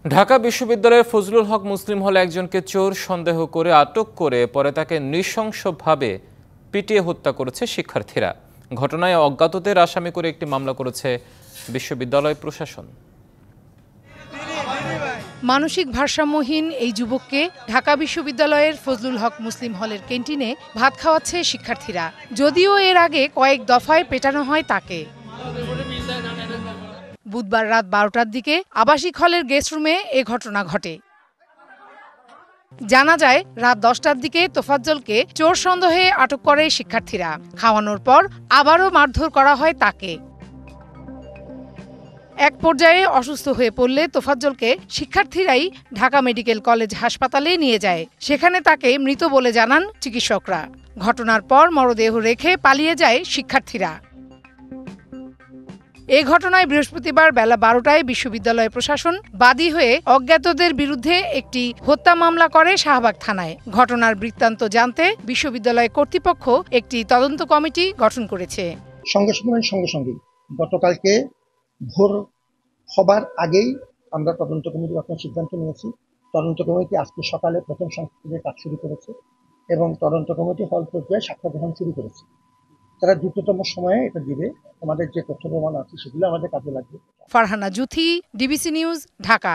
ঢাকা বিশ্ববিদ্যালয়ের ফজলুল হক মুসলিম হলে একজনকে চোর সন্দেহ করে আটক করে পরে তাকে নৃশংসভাবে পিটিয়ে হত্যা করেছে শিক্ষার্থীরা। ঘটনায় অজ্ঞাতদের আসামি করে একটি মামলা করেছে বিশ্ববিদ্যালয় প্রশাসন। মানসিক ভারসাম্যহীন এই যুবককে ঢাকা বিশ্ববিদ্যালয়ের ফজলুল হক মুসলিম হলের ক্যান্টিনে ভাত খাওয়াচ্ছে শিক্ষার্থীরা। যদিও এর আগে কয়েক দফায় পেটানো হয় তাকে। বুধবার রাত 12টার দিকে আবাসিক হলের গেস্টরুমে এ ঘটনা ঘটে। জানা যায় রাত 10টার দিকে তোফাজ্জলকে চোর সন্দেহে আটক করে শিক্ষার্থীরা। খাওয়ানোর পর আবারও মারধর করা হয় তাকে। এক পর্যায়ে অসুস্থ হয়ে পড়লে তোফাজ্জলকে শিক্ষার্থীরাই ঢাকা মেডিকেল কলেজ হাসপাতালে নিয়ে যায়। সেখানে তাকে মৃত বলে জানান চিকিৎসকরা। ঘটনার পর মরদেহ রেখে পালিয়ে যায় শিক্ষার্থীরা। এ ঘটনায় বৃহস্পতিবার বেলা 12টায় বিশ্ববিদ্যালয় প্রশাসন বাদী হয়ে অজ্ঞাতদের বিরুদ্ধে একটি হত্যা মামলা করে শাহবাগ থানায়। ঘটনার বৃত্তান্ত জানতে বিশ্ববিদ্যালয় কর্তৃপক্ষ একটি তদন্ত কমিটি গঠন করেছে। সঙ্গে সঙ্গে গতকালকে ভোর হবার আগেই আমরা তদন্ত কমিটি গঠনের সিদ্ধান্ত নিয়েছি। তদন্ত কমিটি আজকে সকালে প্রথম সংস্কৃতির কাজ শুরু করেছে এবং তদন্ত কমিটি হল পর্যায়ে সাক্ষ্য গ্রহণ শুরু করেছে। তারা দ্রুততম সময়ে এটা দিবে। আমাদের যে তথ্য প্রমাণ আছে সেগুলো আমাদের কাজে লাগবে। Farhana Juthi, DBC news, Dhaka.